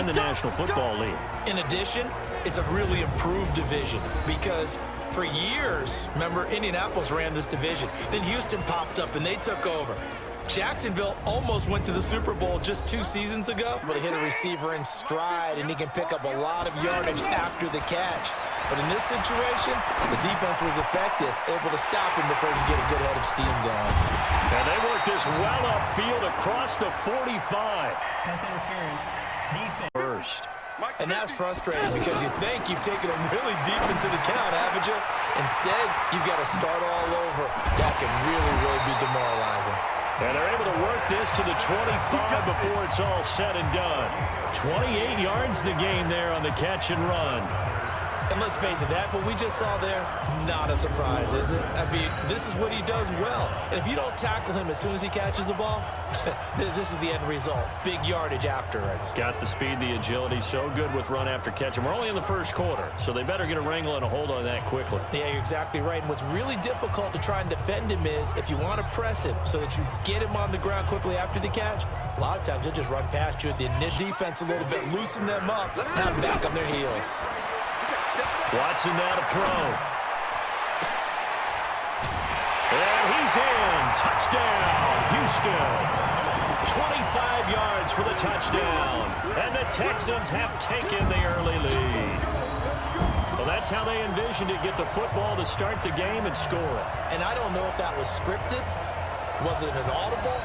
the National Football League. In addition, it's a really improved division because for years, remember, Indianapolis ran this division. Then Houston popped up and they took over. Jacksonville almost went to the Super Bowl just 2 seasons ago. But he hit a receiver in stride, and he can pick up a lot of yardage after the catch. But in this situation, the defense was effective, able to stop him before he could get a good head of steam going. And they work this well upfield across the 45. Pass interference, defense. First. And that's frustrating because you think you've taken them really deep into the count, haven't you? Instead, you've got to start all over. That can really, really be demoralizing. And they're able to work this to the 25 before it's all said and done. 28 yards the gain there on the catch and run. And let's face it, that what we just saw there, not a surprise, is it? I mean, this is what he does well. And if you don't tackle him as soon as he catches the ball, this is the end result. Big yardage afterwards. Got the speed, the agility, so good with run after catch. And we're only in the first quarter, so they better get a wrangle and a hold on that quickly. Yeah, you're exactly right. And what's really difficult to try and defend him is if you want to press him so that you get him on the ground quickly after the catch, a lot of times he'll just run past you at the initial defense a little bit, loosen them up, now back on their heels. Watson now to throw. And he's in. Touchdown, Houston. 25 yards for the touchdown. And the Texans have taken the early lead. Well, that's how they envisioned it, get the football to start the game and score it. And I don't know if that was scripted. Was it an audible?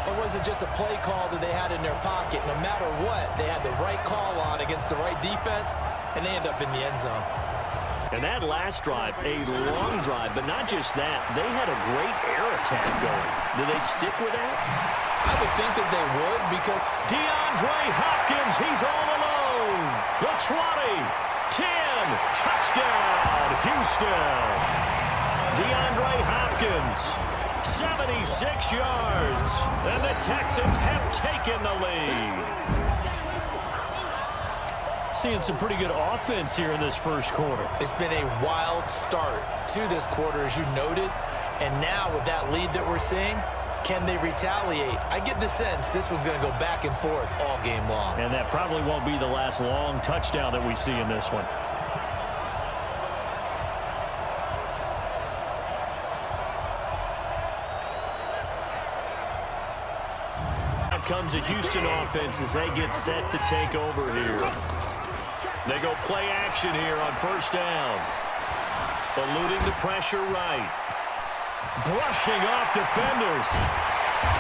Or was it just a play call that they had in their pocket? No matter what, they had the right call on against the right defense, and they end up in the end zone. And that last drive, a long drive, but not just that. They had a great air attack going. Do they stick with that? I would think that they would because DeAndre Hopkins, he's all alone. The 20, 10, touchdown, Houston. DeAndre Hopkins, 76 yards, and the Texans have taken the lead. Seeing some pretty good offense here in this first quarter. It's been a wild start to this quarter, as you noted. And now with that lead that we're seeing, can they retaliate? I get the sense this one's going to go back and forth all game long. And that probably won't be the last long touchdown that we see in this one. Now comes a Houston offense as they get set to take over here. They go play action here on first down. Eluding the pressure right. Brushing off defenders.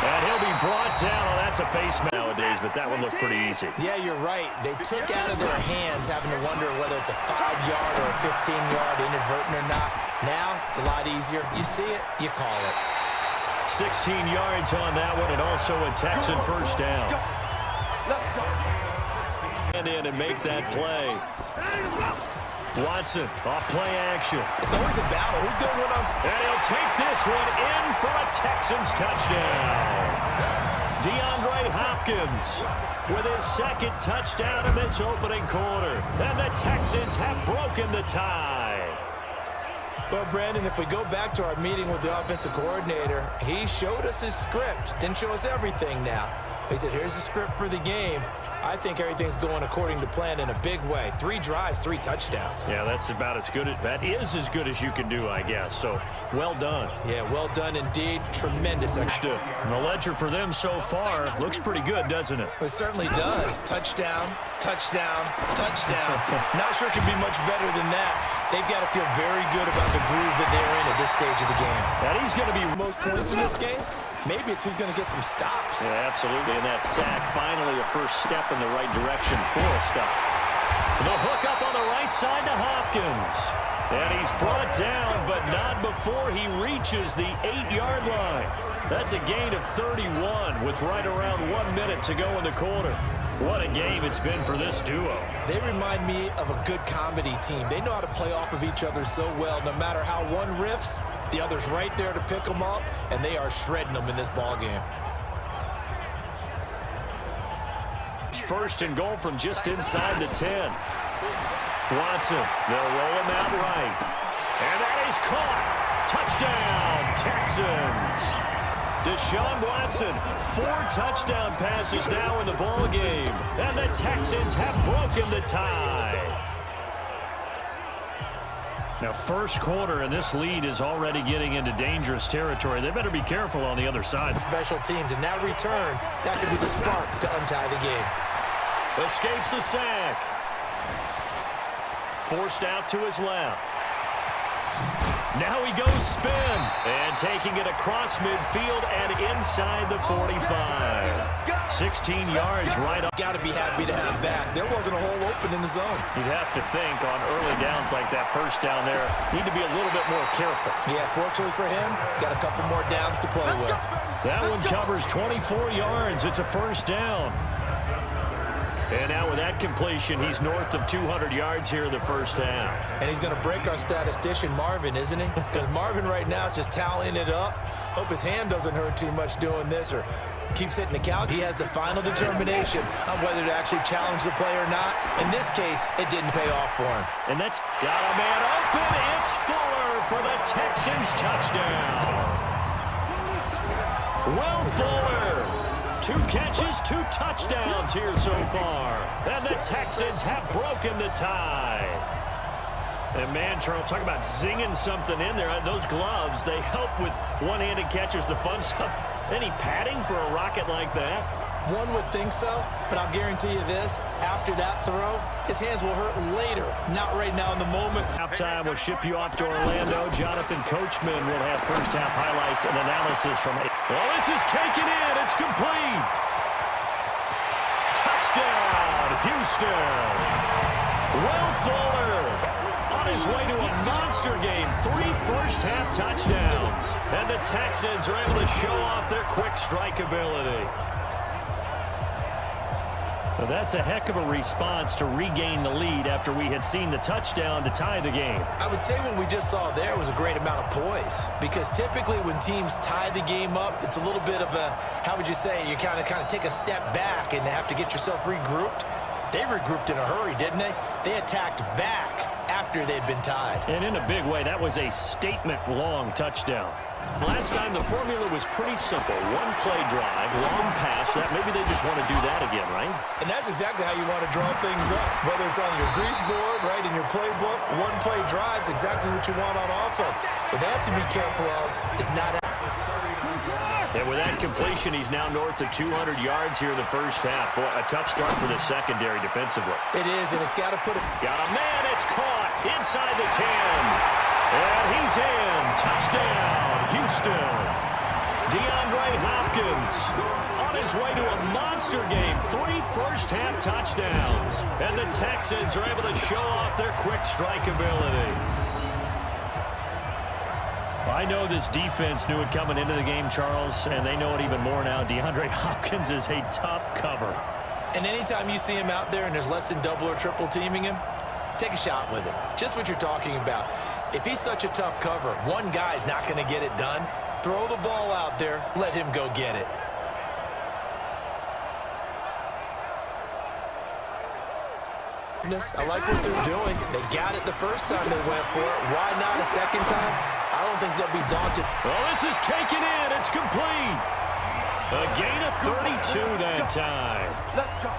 And he'll be brought down. Oh, that's a face mask nowadays, but that one looked pretty easy. Yeah, you're right. They took out of their hands having to wonder whether it's a 5-yard or a 15-yard inadvertent or not. Now, it's a lot easier. You see it, you call it. 16 yards on that one, and also a Texan first down. In and make that play. Watson off play action. It's always a battle. Who's going to win on? And he'll take this one in for a Texans touchdown. DeAndre Hopkins with his second touchdown in this opening quarter. And the Texans have broken the tie. Well, Brandon, if we go back to our meeting with the offensive coordinator, he showed us his script. Didn't show us everything now. He said, here's the script for the game. I think everything's going according to plan in a big way. 3 drives, 3 touchdowns. Yeah, that's about as good. That is as good as you can do, I guess. So, well done. Yeah, well done indeed. Tremendous extra. And the ledger for them so far looks pretty good, doesn't it? It certainly does. Touchdown, touchdown, touchdown. Not sure it can be much better than that. They've got to feel very good about the groove that they're in at this stage of the game. And he's going to be most points in this game. Maybe it's who's going to get some stops. Yeah, absolutely. And that sack, finally a first step in the right direction for a stop. The hook up on the right side to Hopkins. And he's brought down, but not before he reaches the 8-yard line. That's a gain of 31 with right around 1 minute to go in the quarter. What a game it's been for this duo. They remind me of a good comedy team. They know how to play off of each other so well. No matter how one riffs, the other's right there to pick them up, and they are shredding them in this ball game. First and goal from just inside the 10. Watson, they'll roll him out right. And that is caught. Touchdown, Texans. Deshaun Watson, 4 touchdown passes now in the ball game. And the Texans have broken the tie. Now, first quarter, and this lead is already getting into dangerous territory. They better be careful on the other side. Special teams, and that return, that could be the spark to untie the game. Escapes the sack. Forced out to his left. Now he goes spin. And taking it across midfield and inside the 45. 16 yards right up. Got to be happy to have back. There wasn't a hole open in the zone. You'd have to think on early downs like that first down there, need to be a little bit more careful. Yeah, fortunately for him, got a couple more downs to play with. That one covers 24 yards. It's a first down. And now with that completion, he's north of 200 yards here in the first half. And he's going to break our statistician, Marvin, isn't he? Because Marvin right now is just tallying it up. Hope his hand doesn't hurt too much doing this or keeps hitting the couch. He has the final determination on whether to actually challenge the play or not. In this case, it didn't pay off for him. And that's got a man open. It's Fuller for the Texans touchdown. Well, Fuller. 2 catches, 2 touchdowns here so far. And the Texans have broken the tie. And man, Charles, talk about zinging something in there. Those gloves, they help with one-handed catches, the fun stuff. Any padding for a rocket like that? One would think so, but I'll guarantee you this. After that throw, his hands will hurt later, not right now in the moment. Halftime will ship you off to Orlando. Jonathan Coachman will have first-half highlights and analysis from it. Well, this is taken in. It's complete. Touchdown, Houston. Will Fuller on his way to a monster game. 3 first-half touchdowns. And the Texans are able to show off their quick strike ability. Well, that's a heck of a response to regain the lead after we had seen the touchdown to tie the game. I would say what we just saw there was a great amount of poise, because typically when teams tie the game up, it's a little bit of a, how would you say, you kind of take a step back and have to get yourself regrouped. They regrouped in a hurry, didn't they? They attacked back after they'd been tied. And in a big way, that was a statement-long touchdown. Last time, the formula was pretty simple. 1 play drive, long pass. That maybe they just want to do that again, right? And that's exactly how you want to draw things up. Whether it's on your grease board, right, in your playbook, 1 play drive's exactly what you want on offense. What they have to be careful of is not... And with that completion, he's now north of 200 yards here in the first half. Boy, a tough start for the secondary defensively. It is, and it's got to put it... Got a man, it's caught inside the 10. And he's in. Touchdown, Houston. DeAndre Hopkins on his way to a monster game. 3 first-half touchdowns. And the Texans are able to show off their quick strike ability. I know this defense knew it coming into the game, Charles, and they know it even more now. DeAndre Hopkins is a tough cover. And anytime you see him out there and there's less than double or triple teaming him, take a shot with him. Just what you're talking about. If he's such a tough cover, one guy's not going to get it done. Throw the ball out there. Let him go get it. I like what they're doing. They got it the first time they went for it. Why not a second time? I don't think they'll be daunted. Well, this is taken in. It's complete. A gain of 32 that time. Let's go.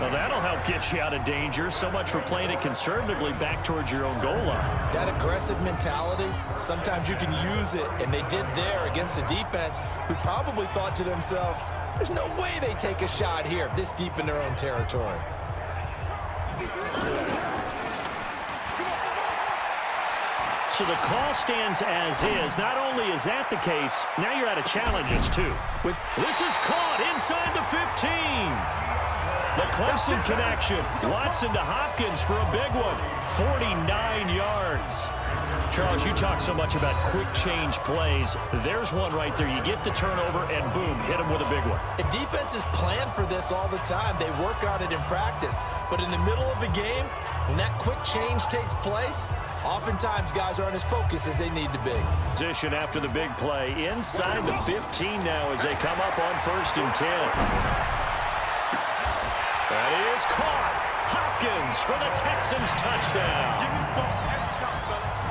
Well, that'll help get you out of danger. So much for playing it conservatively back towards your own goal line. That aggressive mentality, sometimes you can use it, and they did there against a defense who probably thought to themselves, there's no way they take a shot here this deep in their own territory. So the call stands as is. Not only is that the case, now you're out of challenges, too. This is caught inside the 15. The Clemson connection. Watson to Hopkins for a big one. 49 yards. Charles, you talk so much about quick change plays. There's one right there. You get the turnover, and boom, hit him with a big one. And defenses plan for this all the time. They work on it in practice. But in the middle of the game, when that quick change takes place, oftentimes guys aren't as focused as they need to be. Position after the big play. Inside the 15 now as they come up on 1st and 10. That is caught. Hopkins for the Texans touchdown.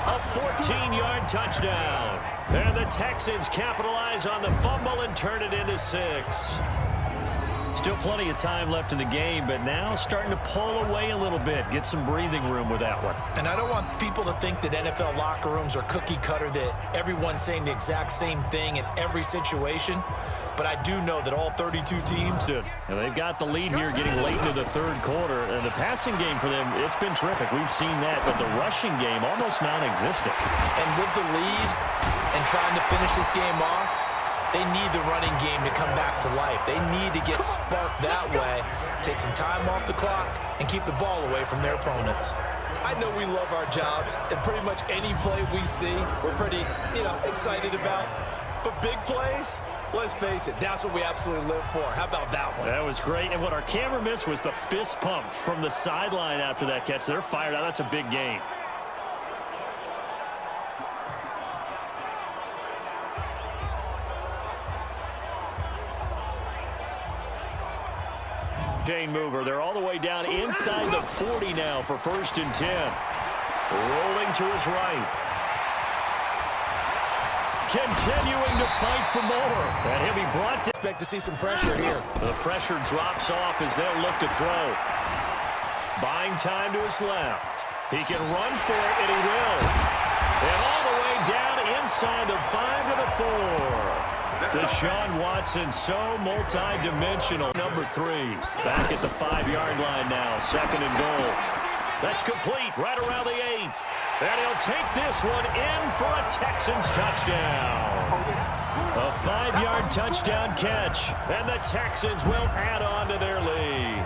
A 14-yard touchdown. And the Texans capitalize on the fumble and turn it into 6. Still plenty of time left in the game, but now starting to pull away a little bit. Get some breathing room with that one. And I don't want people to think that NFL locker rooms are cookie cutter, that everyone's saying the exact same thing in every situation. But I do know that all 32 teams did. And they've got the lead here getting late into the third quarter. And the passing game for them, it's been terrific. We've seen that, but the rushing game almost non-existent. And with the lead and trying to finish this game off, they need the running game to come back to life. They need to get sparked that way, take some time off the clock, and keep the ball away from their opponents. I know we love our jobs, and pretty much any play we see, we're pretty, excited about. But big plays, let's face it, that's what we absolutely live for. How about that one? That was great. And what our camera missed was the fist pump from the sideline after that catch. They're fired out. That's a big gain. Chain mover. They're all the way down inside the 40 now for 1st and 10. Rolling to his right. Continuing to fight for more. And he'll be brought to... Expect to see some pressure here. The pressure drops off as they'll look to throw. Buying time to his left. He can run for it, and he will. And all the way down inside the 5 to the 4. Deshaun Watson, so multi-dimensional. Number 3, back at the 5-yard line now, 2nd and goal. That's complete, right around the 8. And he'll take this one in for a Texans touchdown. A 5-yard touchdown catch, and the Texans will add on to their lead.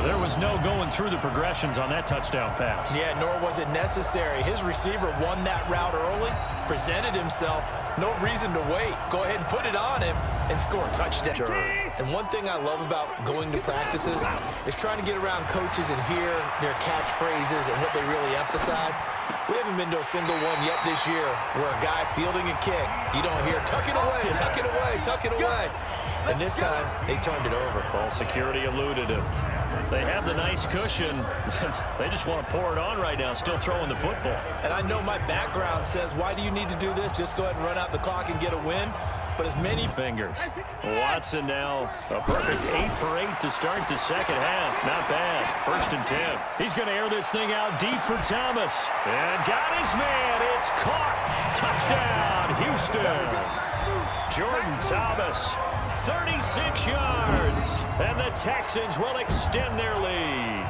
There was no going through the progressions on that touchdown pass. Yeah, nor was it necessary. His receiver won that route early, presented himself, no reason to wait. Go ahead and put it on him and score a touchdown. Sure. And one thing I love about going to practices is trying to get around coaches and hear their catchphrases and what they really emphasize. We haven't been to a single one yet this year where a guy fielding a kick, you don't hear, tuck it away, tuck it away, tuck it away. And this time, they turned it over. Ball security eluded him. They have the nice cushion. They just want to pour it on right now, still throwing the football. And I know my background says, why do you need to do this? Just go ahead and run out the clock and get a win. But as many fingers. Watson now a perfect 8 for 8 to start the second half. Not bad. 1st and 10. He's going to air this thing out deep for Thomas. And got his man. It's caught. Touchdown, Houston. Jordan Thomas, 36 yards. And the Texans will extend their lead.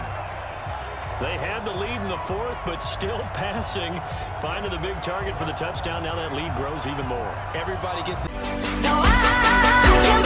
They had the lead in the 4th, but still passing. Finding the big target for the touchdown. Now that lead grows even more. Everybody gets... No, I can't